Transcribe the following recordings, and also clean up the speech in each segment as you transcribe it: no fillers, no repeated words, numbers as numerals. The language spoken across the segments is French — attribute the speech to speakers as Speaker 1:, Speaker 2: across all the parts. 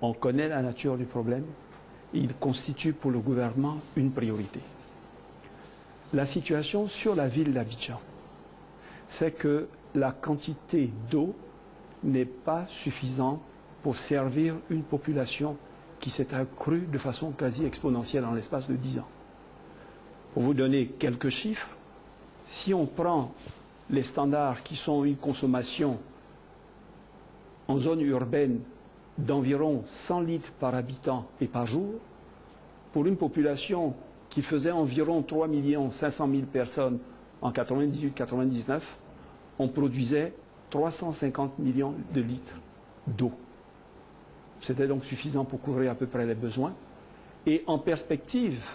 Speaker 1: On connaît la nature du problème. Il constitue pour le gouvernement une priorité. La situation sur la ville d'Abidjan, c'est que la quantité d'eau n'est pas suffisante pour servir une population qui s'est accrue de façon quasi exponentielle en l'espace de 10 ans. Pour vous donner quelques chiffres, si on prend les standards qui sont une consommation en zone urbaine d'environ 100 litres par habitant et par jour, pour une population qui faisait environ 3 500 000 personnes en 98-99, on produisait 350 millions de litres d'eau. C'était donc suffisant pour couvrir à peu près les besoins. Et en perspective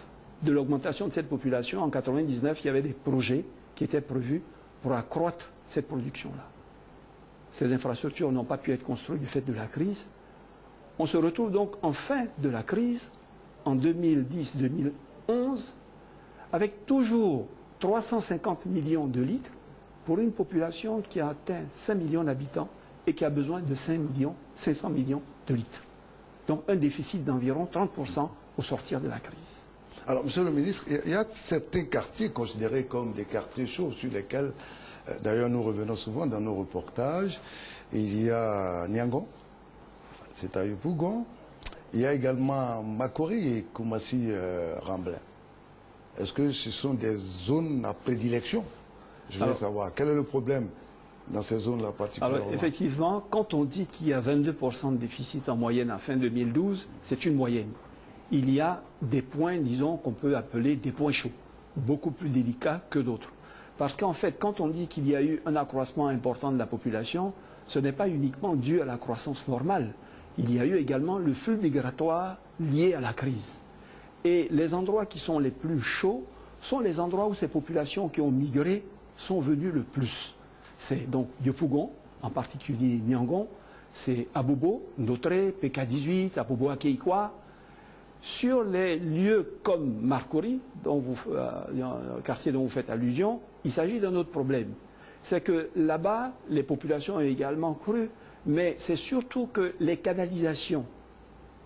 Speaker 1: de l'augmentation de cette population, en 1999, il y avait des projets qui étaient prévus pour accroître cette production-là. Ces infrastructures n'ont pas pu être construites du fait de la crise. On se retrouve donc en fin de la crise, en 2010-2011, avec toujours 350 millions de litres pour une population qui a atteint 5 millions d'habitants et qui a besoin de 500 millions de litres. Donc un déficit d'environ 30% au sortir de la crise.
Speaker 2: Alors, Monsieur le ministre, il y a certains quartiers considérés comme des quartiers chauds sur lesquels, d'ailleurs, nous revenons souvent dans nos reportages. Il y a Niangon, c'est à Yopougon. Il y a également Makori et Koumassi-Ramblin. Est-ce que ce sont des zones à prédilection? Je voulais savoir, quel est le problème dans ces zones-là particulièrement?
Speaker 1: Alors, effectivement, quand on dit qu'il y a 22% de déficit en moyenne à fin 2012, c'est une moyenne. Il y a des points, disons, qu'on peut appeler des points chauds, beaucoup plus délicats que d'autres. Parce qu'en fait, quand on dit qu'il y a eu un accroissement important de la population, ce n'est pas uniquement dû à la croissance normale. Il y a eu également le flux migratoire lié à la crise. Et les endroits qui sont les plus chauds sont les endroits où ces populations qui ont migré sont venues le plus. C'est donc Yopougon, en particulier Niangon, c'est Abobo, Ndotré, PK18, Abobo-Akeikwa. Sur les lieux comme Marcory, le quartier dont vous faites allusion, il s'agit d'un autre problème. C'est que là-bas, les populations ont également cru, mais c'est surtout que les canalisations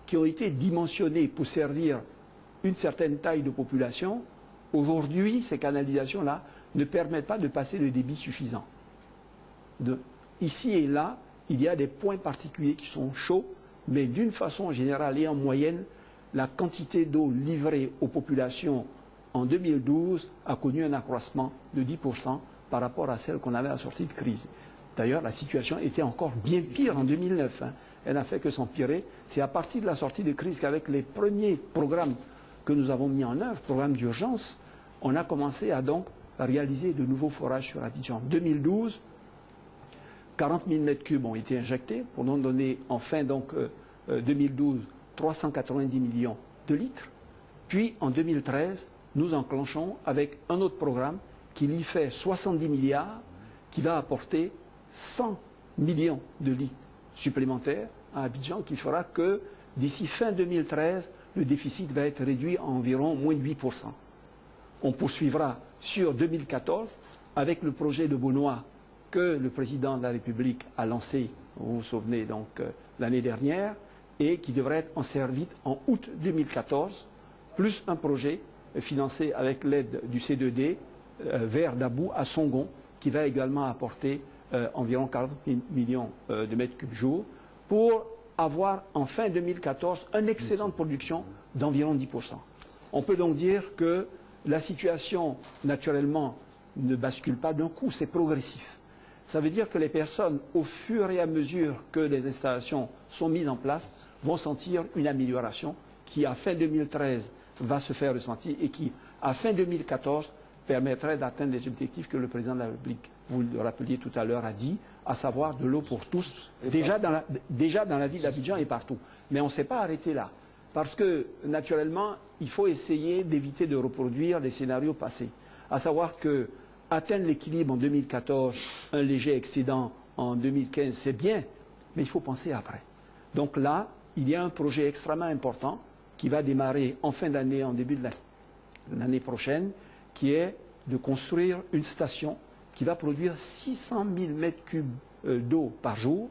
Speaker 1: qui ont été dimensionnées pour servir une certaine taille de population, aujourd'hui, ces canalisations-là ne permettent pas de passer le débit suffisant. Ici et là, il y a des points particuliers qui sont chauds, mais d'une façon générale et en moyenne, la quantité d'eau livrée aux populations en 2012 a connu un accroissement de 10% par rapport à celle qu'on avait à la sortie de crise. D'ailleurs, la situation était encore bien pire en 2009. Elle n'a fait que s'empirer. C'est à partir de la sortie de crise qu'avec les premiers programmes que nous avons mis en œuvre, programmes d'urgence, on a commencé à donc réaliser de nouveaux forages sur Abidjan. En 2012, 40 000 m3 ont été injectés pour nous donner en fin 2012 390 millions de litres. Puis en 2013, nous enclenchons avec un autre programme qui lui fait 70 milliards, qui va apporter 100 millions de litres supplémentaires à Abidjan, qui fera que d'ici fin 2013, le déficit va être réduit à environ moins de 8%. On poursuivra sur 2014 avec le projet de Beaunois que le président de la République a lancé, vous vous souvenez donc, l'année dernière, et qui devrait être en service en août 2014, plus un projet financé avec l'aide du C2D vers Dabou à Songon, qui va également apporter environ 40 millions de mètres cubes jour, pour avoir en fin 2014 un excédent de production d'environ 10%. On peut donc dire que la situation, naturellement, ne bascule pas d'un coup, c'est progressif. Ça veut dire que les personnes, au fur et à mesure que les installations sont mises en place, vont sentir une amélioration qui, à fin 2013, va se faire ressentir et qui, à fin 2014, permettrait d'atteindre les objectifs que le président de la République, vous le rappeliez tout à l'heure, a dit, à savoir de l'eau pour tous, déjà dans la ville d'Abidjan et partout. Mais on ne s'est pas arrêté là, parce que, naturellement, il faut essayer d'éviter de reproduire les scénarios passés. À savoir que atteindre l'équilibre en 2014, un léger excédent en 2015, c'est bien, mais il faut penser après. Donc là, il y a un projet extrêmement important qui va démarrer en fin d'année, en début de l'année prochaine, qui est de construire une station qui va produire 600 000 m3 d'eau par jour,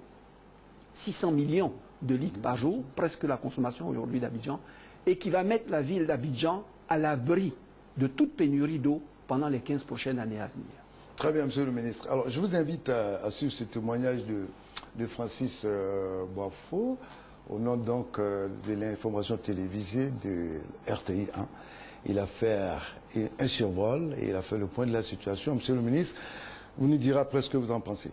Speaker 1: 600 millions de litres par jour, presque la consommation aujourd'hui d'Abidjan, et qui va mettre la ville d'Abidjan à l'abri de toute pénurie d'eau pendant les 15 prochaines années à venir.
Speaker 2: Très bien, Monsieur le ministre. Alors, je vous invite à suivre ce témoignage de Francis Boifo, au nom donc de l'information télévisée de RTI 1. Il a fait un survol et il a fait le point de la situation. Monsieur le ministre, vous nous direz après ce que vous en pensez.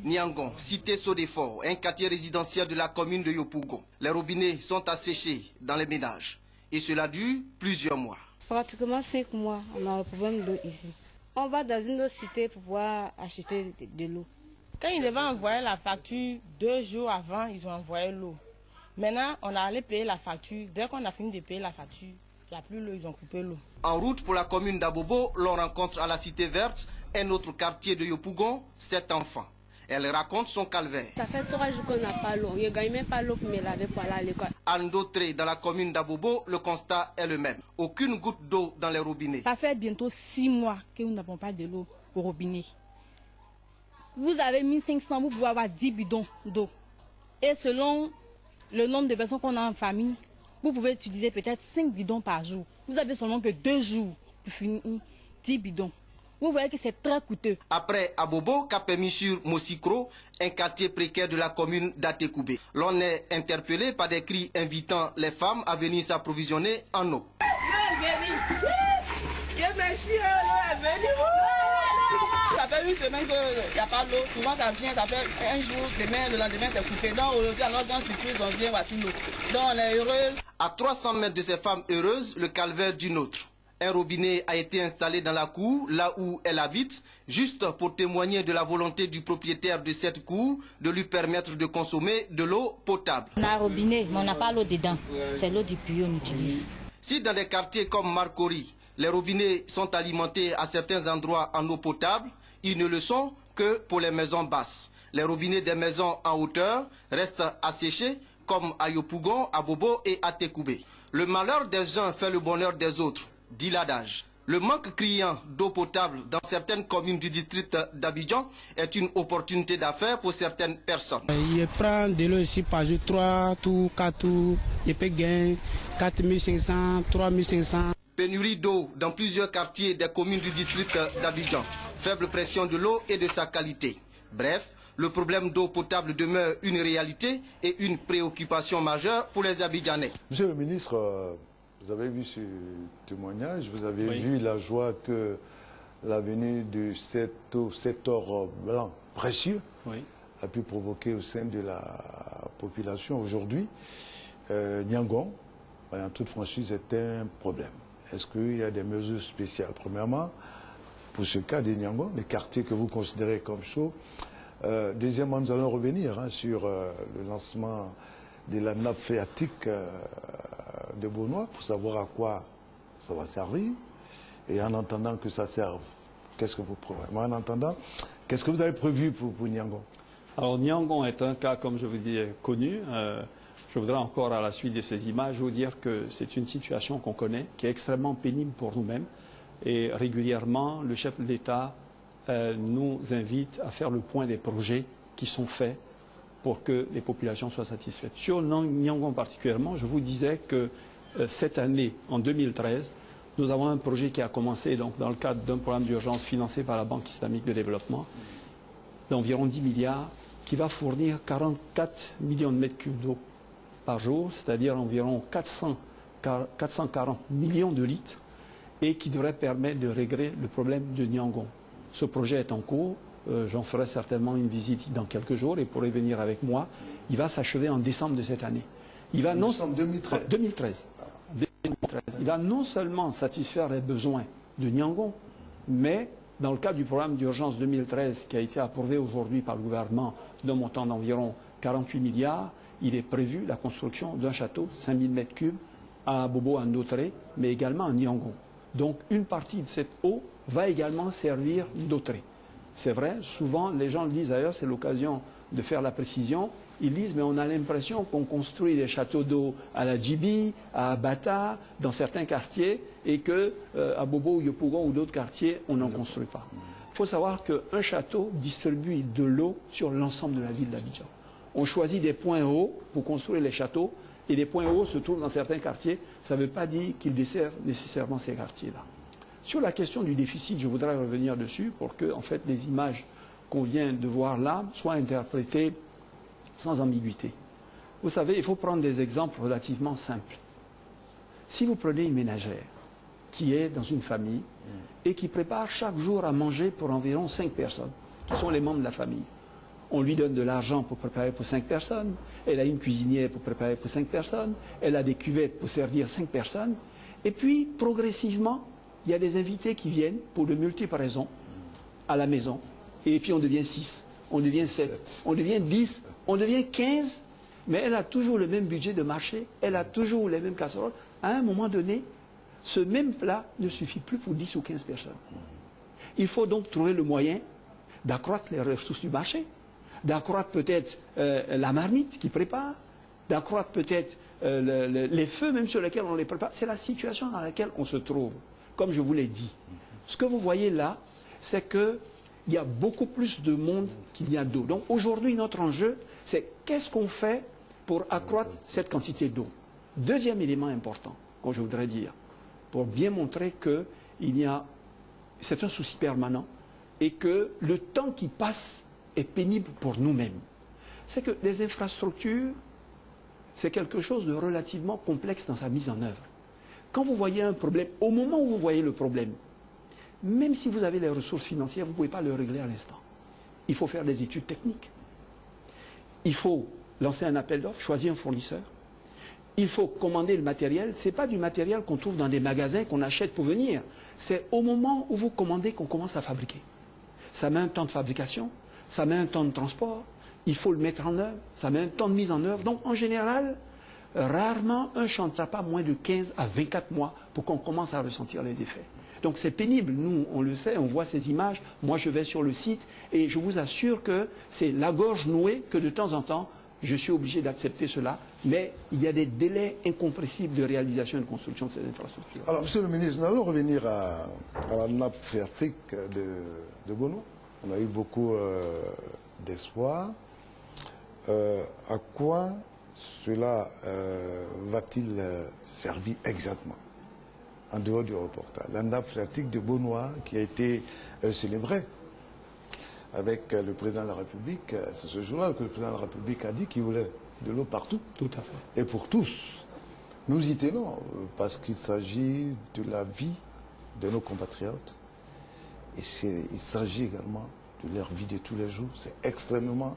Speaker 3: Niangon, cité Sodefort, un quartier résidentiel de la commune de Yopougon. Les robinets sont asséchés dans les ménages. Et cela dure plusieurs mois.
Speaker 4: Pratiquement 5 mois, on a un problème d'eau ici. On va dans une autre cité pour pouvoir acheter de l'eau.
Speaker 5: Quand ils devaient envoyer la facture 2 jours avant, ils ont envoyé l'eau. Maintenant, on a allé payer la facture. Dès qu'on a fini de payer la facture, il n'y a plus l'eau, ils ont coupé l'eau.
Speaker 3: En route pour la commune d'Abobo, l'on rencontre à la cité verte un autre quartier de Yopougon, 7 enfants. Elle raconte son calvaire.
Speaker 4: Ça fait 3 jours qu'on n'a pas l'eau. Je ne gagne même pas l'eau pour me laver pour aller à l'école.
Speaker 3: À Ndotré, dans la commune d'Abobo, le constat est le même. Aucune goutte d'eau dans les robinets.
Speaker 5: Ça fait bientôt 6 mois que nous n'avons pas de l'eau au robinet. Vous avez 1500, vous pouvez avoir 10 bidons d'eau. Et selon le nombre de personnes qu'on a en famille, vous pouvez utiliser peut-être 5 bidons par jour. Vous avez seulement que 2 jours pour finir 10 bidons. Vous voyez que c'est très coûteux.
Speaker 3: Après Abobo, Kapemi sur Mosikro, un quartier précaire de la commune d'Atekoubé. L'on est interpellé par des cris invitant les femmes à venir s'approvisionner en eau.
Speaker 6: Ça fait une semaine qu'il n'y a pas d'eau. Souvent ça vient, ça fait un jour, demain, le lendemain c'est coupé. Donc aujourd'hui, à notre grande surprise, on vient, voici l'eau. Donc on est heureuse.
Speaker 3: À 300 mètres de ces femmes heureuses, le calvaire d'une autre. Un robinet a été installé dans la cour, là où elle habite, juste pour témoigner de la volonté du propriétaire de cette cour de lui permettre de consommer de l'eau potable.
Speaker 7: On a un robinet, mais on n'a pas l'eau dedans. C'est l'eau du puits qu'on utilise.
Speaker 3: Si dans des quartiers comme Marcory, les robinets sont alimentés à certains endroits en eau potable, ils ne le sont que pour les maisons basses. Les robinets des maisons en hauteur restent asséchés, comme à Yopougon, à Bobo et à Tekoubé. Le malheur des uns fait le bonheur des autres, dit l'adage. Le manque criant d'eau potable dans certaines communes du district d'Abidjan est une opportunité d'affaires pour certaines personnes.
Speaker 8: Je prends de l'eau ici par jour, 3 tours, 4 tours, je peux gagner 4500, 3500.
Speaker 3: Pénurie d'eau dans plusieurs quartiers des communes du district d'Abidjan. Faible pression de l'eau et de sa qualité. Bref, le problème d'eau potable demeure une réalité et une préoccupation majeure pour les Abidjanais.
Speaker 2: Monsieur le ministre, vous avez vu ce témoignage, vous avez vu la joie que la venue de cet or blanc précieux a pu provoquer au sein de la population aujourd'hui. Niangon, en toute franchise, est un problème. Est-ce qu'il y a des mesures spéciales? Premièrement, pour ce cas de Niangon, les quartiers que vous considérez comme chauds. Deuxièmement, nous allons revenir sur le lancement de la nappe phréatique de Beaunois pour savoir à quoi ça va servir. Et en entendant que ça serve, qu'est-ce que vous prévoyez? En attendant, qu'est-ce que vous avez prévu pour Niangon?
Speaker 1: Alors Niangon est un cas, comme je vous dis, connu. Je voudrais encore, à la suite de ces images, vous dire que c'est une situation qu'on connaît, qui est extrêmement pénible pour nous-mêmes. Et régulièrement, le chef de l'État nous invite à faire le point des projets qui sont faits pour que les populations soient satisfaites. Sur Niangon particulièrement, je vous disais que cette année, en 2013, nous avons un projet qui a commencé donc, dans le cadre d'un programme d'urgence financé par la Banque islamique de développement d'environ 10 milliards, qui va fournir 44 millions de mètres cubes d'eau par jour, c'est-à-dire environ 440 millions de litres, et qui devrait permettre de régler le problème de Niangon. Ce projet est en cours, j'en ferai certainement une visite dans quelques jours et pourrez venir avec moi. Il va s'achever en décembre de cette année. Il va non
Speaker 2: 2013.
Speaker 1: 2013. Il va non seulement satisfaire les besoins de Niangon, mais dans le cadre du programme d'urgence 2013 qui a été approuvé aujourd'hui par le gouvernement d'un montant d'environ 48 milliards, il est prévu la construction d'un château, 5000 mètres cubes, à Bobo, à Ndotré, mais également à Niangon. Donc une partie de cette eau va également servir Ndotré. C'est vrai, souvent les gens le disent d'ailleurs, c'est l'occasion de faire la précision. Ils disent, mais on a l'impression qu'on construit des châteaux d'eau à la Djibi, à Bata, dans certains quartiers, et qu'à Bobo, Yopougon ou d'autres quartiers, on n'en construit pas. Il faut savoir qu'un château distribue de l'eau sur l'ensemble de la ville d'Abidjan. On choisit des points hauts pour construire les châteaux, et les points hauts se trouvent dans certains quartiers. Ça ne veut pas dire qu'ils desservent nécessairement ces quartiers-là. Sur la question du déficit, je voudrais revenir dessus pour que, en fait, les images qu'on vient de voir là soient interprétées sans ambiguïté. Vous savez, il faut prendre des exemples relativement simples. Si vous prenez une ménagère qui est dans une famille et qui prépare chaque jour à manger pour environ 5 personnes, qui sont les membres de la famille, on lui donne de l'argent pour préparer pour 5 personnes, elle a une cuisinière pour préparer pour 5 personnes, elle a des cuvettes pour servir 5 personnes, et puis progressivement, il y a des invités qui viennent pour de multiples raisons à la maison, et puis on devient 6, on devient 7, on devient 10, on devient 15, mais elle a toujours le même budget de marché, elle a toujours les mêmes casseroles. À un moment donné, ce même plat ne suffit plus pour 10 ou 15 personnes. Il faut donc trouver le moyen d'accroître les ressources du marché, d'accroître peut-être la marmite qui prépare, d'accroître peut-être les feux même sur lesquels on les prépare. C'est la situation dans laquelle on se trouve, comme je vous l'ai dit. Ce que vous voyez là, c'est qu'il y a beaucoup plus de monde qu'il y a d'eau. Donc aujourd'hui, notre enjeu, c'est qu'est-ce qu'on fait pour accroître cette quantité d'eau. Deuxième élément important, que je voudrais dire, pour bien montrer que c'est un souci permanent et que le temps qui passe est pénible pour nous-mêmes. C'est que les infrastructures, c'est quelque chose de relativement complexe dans sa mise en œuvre. Quand vous voyez un problème, au moment où vous voyez le problème, même si vous avez les ressources financières, vous ne pouvez pas le régler à l'instant. Il faut faire des études techniques. Il faut lancer un appel d'offres, choisir un fournisseur. Il faut commander le matériel. Ce n'est pas du matériel qu'on trouve dans des magasins qu'on achète pour venir. C'est au moment où vous commandez qu'on commence à fabriquer. Ça met un temps de fabrication, ça met un temps de transport, il faut le mettre en œuvre, ça met un temps de mise en œuvre. Donc en général, rarement un chantier n'a pas moins de 15 à 24 mois pour qu'on commence à ressentir les effets. Donc c'est pénible, nous on le sait, on voit ces images, moi je vais sur le site et je vous assure que c'est la gorge nouée que de temps en temps je suis obligé d'accepter cela, mais il y a des délais incompressibles de réalisation et de construction de ces infrastructures.
Speaker 2: Alors, Monsieur le ministre, nous allons revenir à la nappe phréatique de Bono. On a eu beaucoup d'espoir. À quoi cela va-t-il servir exactement, en dehors du reportage? La nappe phréatique de Bonois qui a été célébrée avec le président de la République, c'est ce jour-là que le président de la République a dit qu'il voulait de l'eau partout.
Speaker 1: Tout à fait.
Speaker 2: Et pour tous. Nous y tenons, parce qu'il s'agit de la vie de nos compatriotes. Et il s'agit également de leur vie de tous les jours. C'est extrêmement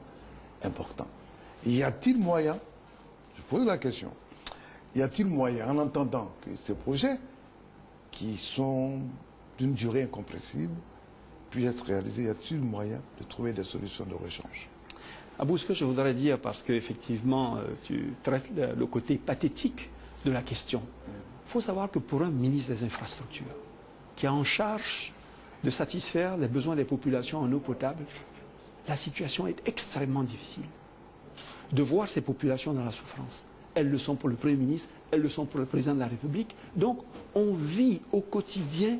Speaker 2: important. Y a-t-il moyen, je pose la question, y a-t-il moyen, en entendant que ces projets, qui sont d'une durée incompressible, puissent être réalisés, y a-t-il moyen de trouver des solutions de rechange?
Speaker 1: Abou, ce que je voudrais dire, parce qu'effectivement, tu traites le côté pathétique de la question. Il faut savoir que pour un ministre des Infrastructures, qui a en charge de satisfaire les besoins des populations en eau potable, la situation est extrêmement difficile. De voir ces populations dans la souffrance. Elles le sont pour le Premier ministre, elles le sont pour le Président de la République. Donc, on vit au quotidien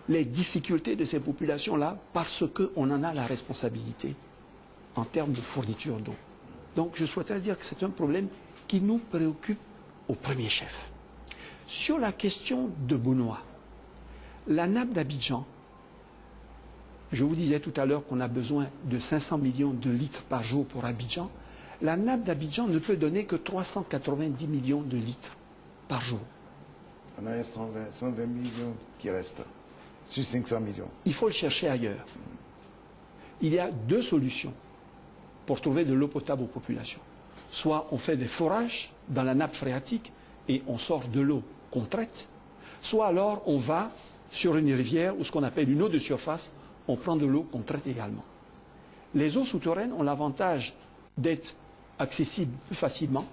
Speaker 1: les difficultés de ces populations-là parce qu'on en a la responsabilité en termes de fourniture d'eau. Donc je souhaiterais dire que c'est un problème qui nous préoccupe au premier chef. Sur la question de Bonois, la nappe d'Abidjan, je vous disais tout à l'heure qu'on a besoin de 500 millions de litres par jour pour Abidjan. La nappe d'Abidjan ne peut donner que 390 millions de litres par jour.
Speaker 2: On a 120 millions qui restent. Sur 500 millions.
Speaker 1: Il faut le chercher ailleurs. Il y a deux solutions pour trouver de l'eau potable aux populations. Soit on fait des forages dans la nappe phréatique et on sort de l'eau qu'on traite, soit alors on va sur une rivière ou ce qu'on appelle une eau de surface, on prend de l'eau qu'on traite également. Les eaux souterraines ont l'avantage d'être accessibles plus facilement,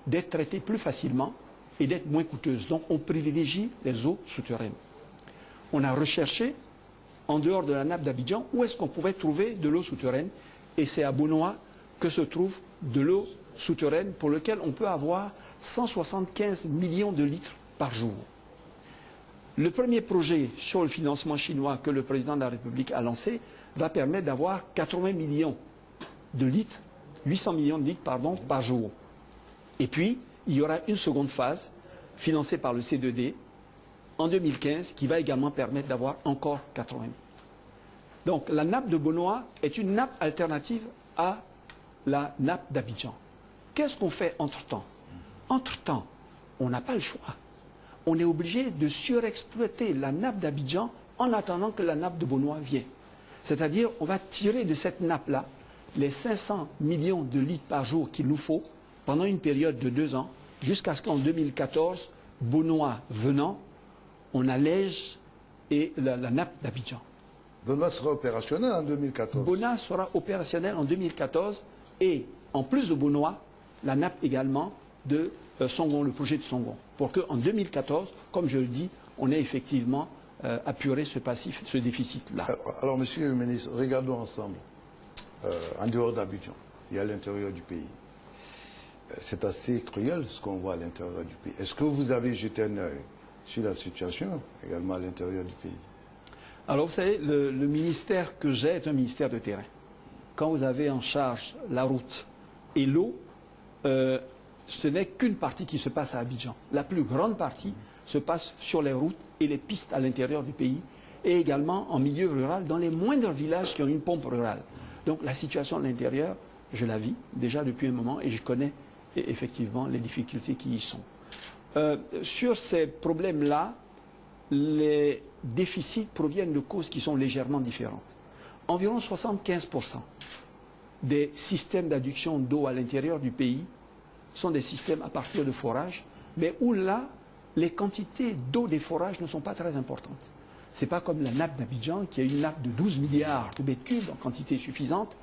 Speaker 1: d'être traitées plus facilement et d'être moins coûteuses. Donc on privilégie les eaux souterraines. On a recherché, en dehors de la nappe d'Abidjan, où est-ce qu'on pouvait trouver de l'eau souterraine. Et c'est à Bonois que se trouve de l'eau souterraine pour laquelle on peut avoir 175 millions de litres par jour. Le premier projet sur le financement chinois que le président de la République a lancé va permettre d'avoir 80 millions de litres 800 millions de litres par jour. Et puis, il y aura une seconde phase financée par le C2D en 2015 qui va également permettre d'avoir encore 80 000. Donc la nappe de Bonoa est une nappe alternative à la nappe d'Abidjan. Qu'est-ce qu'on fait entre-temps? Entre-temps, on n'a pas le choix. On est obligé de surexploiter la nappe d'Abidjan en attendant que la nappe de Bonoa vienne. C'est-à-dire, on va tirer de cette nappe-là les 500 millions de litres par jour qu'il nous faut pendant une période de 2 ans, jusqu'à ce qu'en 2014, Bonoa venant, on allège la nappe d'Abidjan.
Speaker 2: Bonoa sera opérationnel en 2014.
Speaker 1: Bonoa sera opérationnel en 2014 et en plus de Bonoa, la nappe également de Songon, le projet de Songon. Pour qu'en 2014, comme je le dis, on ait effectivement apuré ce déficit-là.
Speaker 2: Alors, monsieur le ministre, regardons ensemble. En dehors d'Abidjan et à l'intérieur du pays. C'est assez cruel ce qu'on voit à l'intérieur du pays. Est-ce que vous avez jeté un œil sur la situation également à l'intérieur du pays?
Speaker 1: Alors, vous savez, le ministère que j'ai est un ministère de terrain. Quand vous avez en charge la route et l'eau, ce n'est qu'une partie qui se passe à Abidjan. La plus grande partie se passe sur les routes et les pistes à l'intérieur du pays et également en milieu rural, dans les moindres villages qui ont une pompe rurale. Donc la situation à l'intérieur, je la vis déjà depuis un moment et je connais effectivement les difficultés qui y sont. Sur ces problèmes-là, les déficits proviennent de causes qui sont légèrement différentes. Environ 75% des systèmes d'adduction d'eau à l'intérieur du pays sont des systèmes à partir de forages, mais où là, les quantités d'eau des forages ne sont pas très importantes. Ce n'est pas comme la nappe d'Abidjan, qui a une nappe de 12 milliards de mètres cubes en quantité suffisante.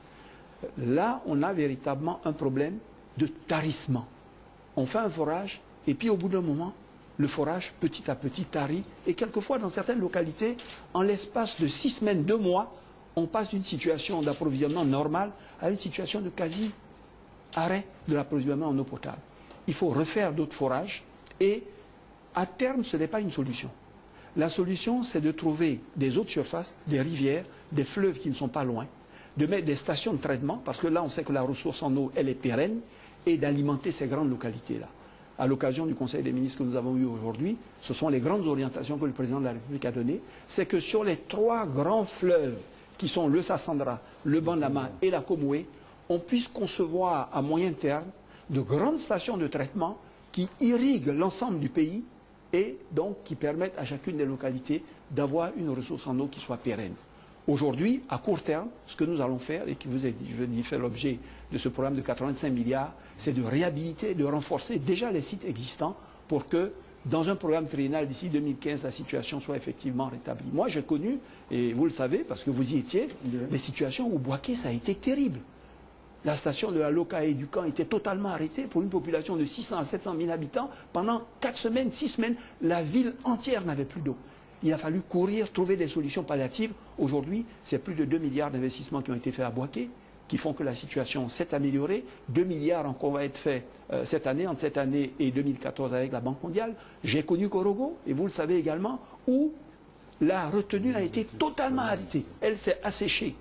Speaker 1: Là, on a véritablement un problème de tarissement. On fait un forage, et puis au bout d'un moment, le forage, petit à petit, tarit. Et quelquefois, dans certaines localités, en l'espace de 6 semaines, 2 mois, on passe d'une situation d'approvisionnement normale à une situation de quasi-arrêt de l'approvisionnement en eau potable. Il faut refaire d'autres forages, et à terme, ce n'est pas une solution. La solution, c'est de trouver des eaux de surface, des rivières, des fleuves qui ne sont pas loin, de mettre des stations de traitement, parce que là, on sait que la ressource en eau, elle est pérenne, et d'alimenter ces grandes localités-là. À l'occasion du Conseil des ministres que nous avons eu aujourd'hui, ce sont les grandes orientations que le Président de la République a données, c'est que sur les 3 grands fleuves, qui sont le Sassandra, le Bandama et la Komoué, on puisse concevoir à moyen terme de grandes stations de traitement qui irriguent l'ensemble du pays, et donc qui permettent à chacune des localités d'avoir une ressource en eau qui soit pérenne. Aujourd'hui, à court terme, ce que nous allons faire, et qui vous ai dit, je dis, fait l'objet de ce programme de 85 milliards, c'est de réhabiliter, de renforcer déjà les sites existants pour que, dans un programme triennal d'ici 2015, la situation soit effectivement rétablie. Moi, j'ai connu, et vous le savez, parce que vous y étiez, des situations où Boaké, ça a été terrible. La station de la Loca et du Camp était totalement arrêtée pour une population de 600 à 700 000 habitants. Pendant 4 semaines, 6 semaines, la ville entière n'avait plus d'eau. Il a fallu courir, trouver des solutions palliatives. Aujourd'hui, c'est plus de 2 milliards d'investissements qui ont été faits à Boaké, qui font que la situation s'est améliorée. 2 milliards encore va être faits cette année, entre cette année et 2014 avec la Banque mondiale. J'ai connu Korogo, et vous le savez également, où la retenue a été totalement arrêtée. Elle s'est asséchée.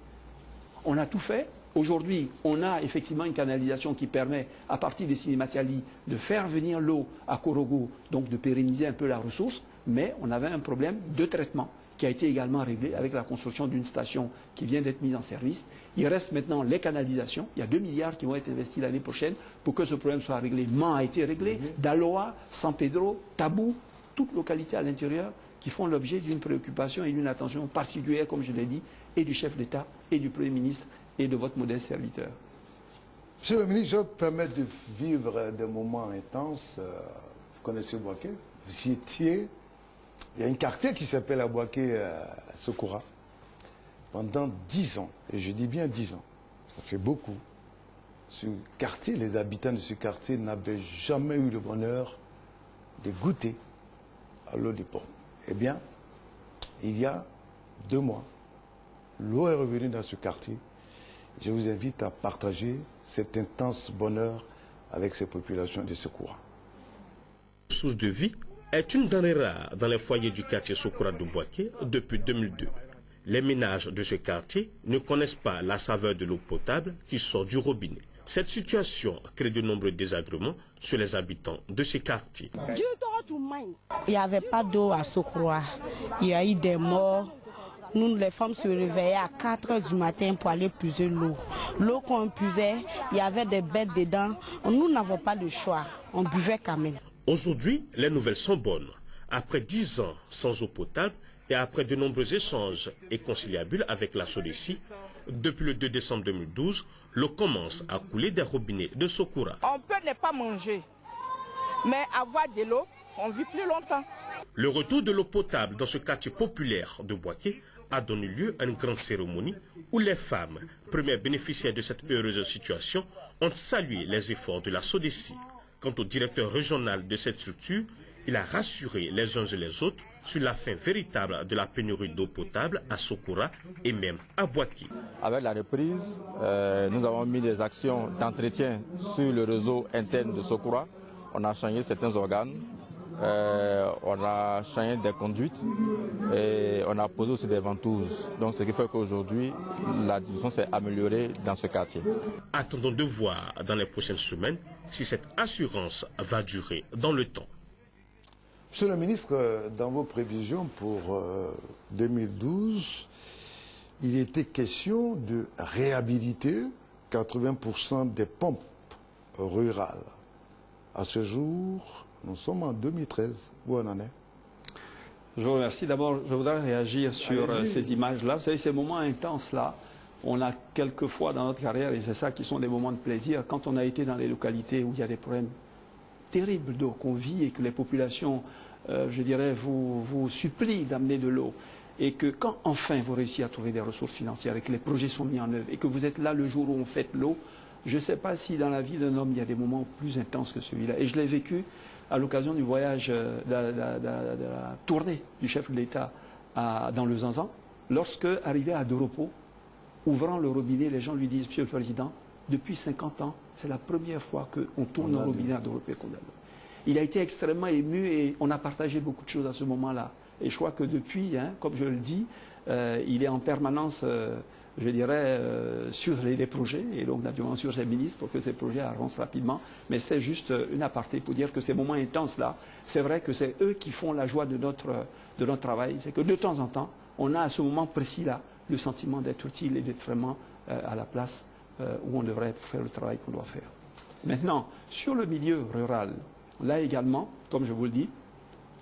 Speaker 1: On a tout fait. Aujourd'hui, on a effectivement une canalisation qui permet, à partir des Cinématiali, de faire venir l'eau à Korogo, donc de pérenniser un peu la ressource, mais on avait un problème de traitement qui a été également réglé avec la construction d'une station qui vient d'être mise en service. Il reste maintenant les canalisations. Il y a 2 milliards qui vont être investis l'année prochaine pour que ce problème soit réglé. Man a été réglé, Daloa, San Pedro, Tabou, toutes localités à l'intérieur qui font l'objet d'une préoccupation et d'une attention particulière, comme je l'ai dit, et du chef d'État et du Premier ministre et de votre modeste serviteur.
Speaker 2: Monsieur le ministre, je vais vous permettre de vivre des moments intenses. Vous connaissez Boaké, vous y étiez. Il y a un quartier qui s'appelle à Boaké, Sokoura. Pendant 10 ans, et je dis bien 10 ans, ça fait beaucoup. Ce quartier, les habitants de ce quartier n'avaient jamais eu le bonheur de goûter à l'eau des portes. Eh bien, il y a 2 mois, l'eau est revenue dans ce quartier. Je vous invite à partager cet intense bonheur avec ces populations de Sokoura.
Speaker 9: Source de vie est une denrée rare dans les foyers du quartier Sokoura de Boaké depuis 2002. Les ménages de ce quartier ne connaissent pas la saveur de l'eau potable qui sort du robinet. Cette situation crée de nombreux désagréments sur les habitants de ces quartiers.
Speaker 10: Il n'y avait pas d'eau à Sokura. Il y a eu des morts. Nous, les femmes, se réveillaient à 4 h du matin pour aller puiser l'eau. L'eau qu'on puisait, il y avait des bêtes dedans. Nous n'avons pas de choix. On buvait quand même.
Speaker 9: Aujourd'hui, les nouvelles sont bonnes. Après 10 ans sans eau potable et après de nombreux échanges et conciliabules avec la SODECI, depuis le 2 décembre 2012, l'eau commence à couler des robinets de Sokura.
Speaker 11: On peut ne pas manger, mais avoir de l'eau, on vit plus longtemps.
Speaker 9: Le retour de l'eau potable dans ce quartier populaire de Bouaké a donné lieu à une grande cérémonie où les femmes, premières bénéficiaires de cette heureuse situation, ont salué les efforts de la SODECI. Quant au directeur régional de cette structure, il a rassuré les uns et les autres sur la fin véritable de la pénurie d'eau potable à Sokura et même à Bouaké.
Speaker 12: Avec la reprise, nous avons mis des actions d'entretien sur le réseau interne de Sokura. On a changé certains organes, on a changé des conduites et on a posé aussi des ventouses. Donc ce qui fait qu'aujourd'hui, la situation s'est améliorée dans ce quartier.
Speaker 9: Attendons de voir dans les prochaines semaines si cette assurance va durer dans le temps.
Speaker 2: Monsieur le ministre, dans vos prévisions pour 2012, il était question de réhabiliter 80% des pompes rurales. À ce jour, nous sommes en 2013. Où on en est?
Speaker 1: Je vous remercie. D'abord, je voudrais réagir sur ces images-là. Vous savez, ces moments intenses-là, on a quelquefois dans notre carrière, et c'est ça qui sont des moments de plaisir, quand on a été dans les localités où il y a des problèmes terribles d'eau qu'on vit et que les populations, je dirais, vous supplient d'amener de l'eau. Et que quand enfin vous réussissez à trouver des ressources financières et que les projets sont mis en œuvre et que vous êtes là le jour où on fête l'eau, je ne sais pas si dans la vie d'un homme, il y a des moments plus intenses que celui-là. Et je l'ai vécu à l'occasion du voyage, de la tournée du chef de l'État dans le Zanzan, lorsque, arrivé à Doropo, ouvrant le robinet, les gens lui disent, Monsieur le Président, depuis 50 ans, c'est la première fois qu'on tourne le robinet à Doropo. Il a été extrêmement ému et on a partagé beaucoup de choses à ce moment-là. Et je crois que depuis, comme je le dis, il est en permanence, je dirais, sur les projets, et donc naturellement sur ses ministres pour que ces projets avancent rapidement. Mais c'est juste une aparté pour dire que ces moments intenses-là, c'est vrai que c'est eux qui font la joie de notre travail. C'est que de temps en temps, on a à ce moment précis-là le sentiment d'être utile et d'être vraiment à la place où on devrait faire le travail qu'on doit faire. Maintenant, sur le milieu rural, là également, comme je vous le dis,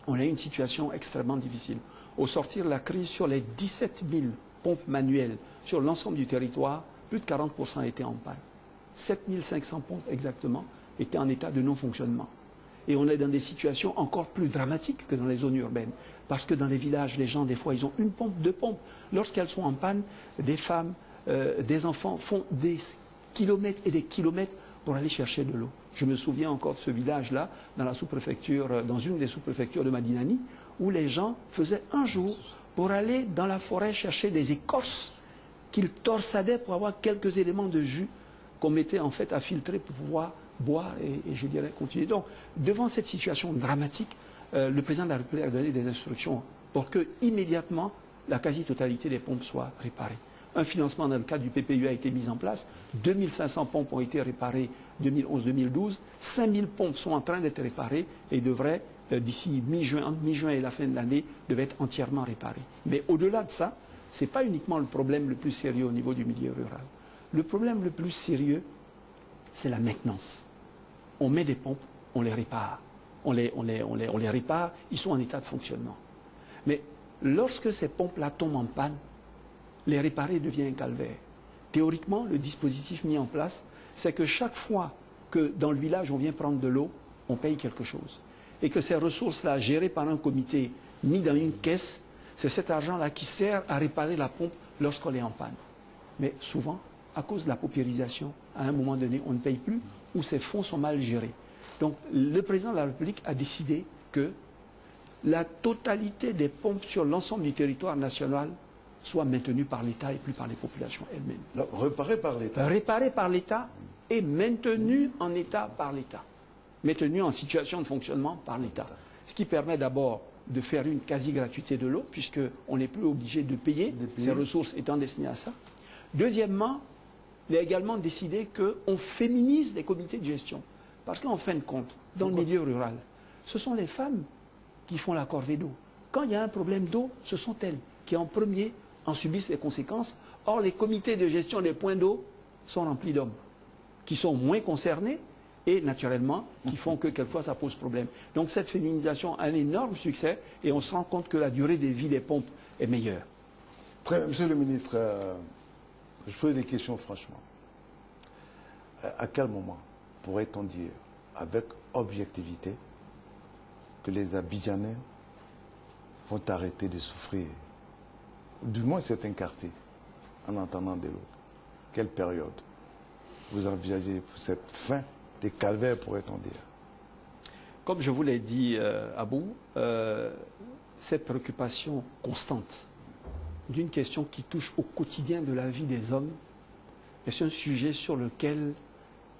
Speaker 1: on a une situation extrêmement difficile. Au sortir de la crise, sur les 17 000 pompes manuelles sur l'ensemble du territoire, plus de 40% étaient en panne. 7 500 pompes exactement étaient en état de non-fonctionnement. Et on est dans des situations encore plus dramatiques que dans les zones urbaines. Parce que dans les villages, les gens, des fois, ils ont une pompe, deux pompes. Lorsqu'elles sont en panne, des femmes, des enfants font des kilomètres et des kilomètres pour aller chercher de l'eau. Je me souviens encore de ce village-là, dans la sous-préfecture, dans une des sous-préfectures de Madinani, où les gens faisaient un jour pour aller dans la forêt chercher des écorces qu'ils torsadaient pour avoir quelques éléments de jus qu'on mettait en fait à filtrer pour pouvoir boire et je dirais continuer. Donc, devant cette situation dramatique, le président de la République a donné des instructions pour que immédiatement la quasi-totalité des pompes soient réparées. Un financement dans le cadre du PPU a été mis en place. 2500 pompes ont été réparées 2011-2012. 5000 pompes sont en train d'être réparées et devraient, d'ici mi-juin, entre mi-juin et la fin de l'année, devaient être entièrement réparées. Mais au-delà de ça, ce n'est pas uniquement le problème le plus sérieux au niveau du milieu rural. Le problème le plus sérieux, c'est la maintenance. On met des pompes, on les répare. On les répare, ils sont en état de fonctionnement. Mais lorsque ces pompes-là tombent en panne, les réparer devient un calvaire. Théoriquement, le dispositif mis en place, c'est que chaque fois que dans le village on vient prendre de l'eau, on paye quelque chose. Et que ces ressources-là, gérées par un comité, mis dans une caisse, c'est cet argent-là qui sert à réparer la pompe lorsqu'elle est en panne. Mais souvent, à cause de la paupérisation, à un moment donné, on ne paye plus ou ces fonds sont mal gérés. Donc le président de la République a décidé que la totalité des pompes sur l'ensemble du territoire national soit maintenue par l'État et plus par les populations elles-mêmes.
Speaker 2: Réparée par l'État.
Speaker 1: Réparée par l'État et maintenue en état par l'État. Maintenue en situation de fonctionnement par l'État. Ce qui permet d'abord de faire une quasi-gratuité de l'eau, puisqu'on n'est plus obligé de payer, ces ressources étant destinées à ça. Deuxièmement, il a également décidé qu'on féminise les comités de gestion. Parce qu'en fin de compte, dans le milieu rural, ce sont les femmes qui font la corvée d'eau. Quand il y a un problème d'eau, ce sont elles qui en premier en subissent les conséquences. Or, les comités de gestion des points d'eau sont remplis d'hommes qui sont moins concernés et naturellement qui font que quelquefois ça pose problème. Donc cette féminisation a un énorme succès et on se rend compte que la durée de vie des pompes est meilleure.
Speaker 2: Très bien, Monsieur le ministre, je pose des questions franchement. À quel moment pourrait-on dire avec objectivité que les Abidjanais vont arrêter de souffrir, du moins certains quartiers, en entendant de l'eau? Quelle période vous envisagez pour cette fin des calvaires, pourrait-on dire?
Speaker 1: Comme je vous l'ai dit, Abou, cette préoccupation constante d'une question qui touche au quotidien de la vie des hommes, est un sujet sur lequel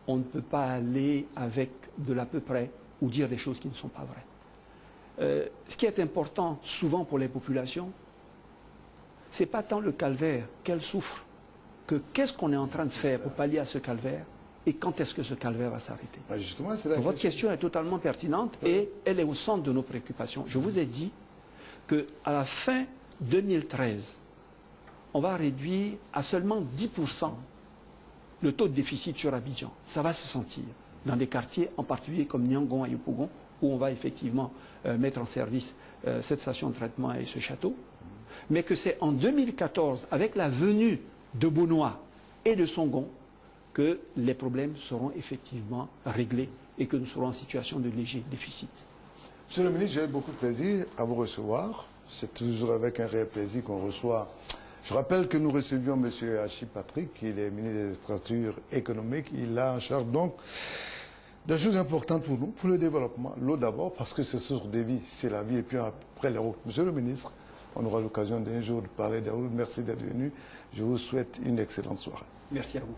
Speaker 1: on ne peut pas aller avec de l'à peu près ou dire des choses qui ne sont pas vraies. Ce qui est important souvent pour les populations, ce n'est pas tant le calvaire qu'elles souffrent, que qu'est-ce qu'on est en train de faire pour pallier à ce calvaire et quand est-ce que ce calvaire va s'arrêter. Votre question est totalement pertinente et elle est au centre de nos préoccupations. Je vous ai dit qu'à la fin 2013, on va réduire à seulement 10% le taux de déficit sur Abidjan. Ça va se sentir dans des quartiers, en particulier comme Niangon et Yopougon, où on va effectivement mettre en service cette station de traitement et ce château. Mais que c'est en 2014, avec la venue de Bonois et de Songon, que les problèmes seront effectivement réglés et que nous serons en situation de léger déficit.
Speaker 2: Monsieur le ministre, j'ai beaucoup de plaisir à vous recevoir. C'est toujours avec un réel plaisir qu'on reçoit. Je rappelle que nous recevions M. Hachi Patrick, qui est ministre des Infrastructures économiques. Il a en charge donc des choses importantes pour nous, pour le développement. L'eau d'abord, parce que c'est source de vie, c'est la vie, et puis après les routes. Monsieur le ministre, on aura l'occasion d'un jour de parler des routes. Merci d'être venu. Je vous souhaite une excellente soirée.
Speaker 1: Merci à vous.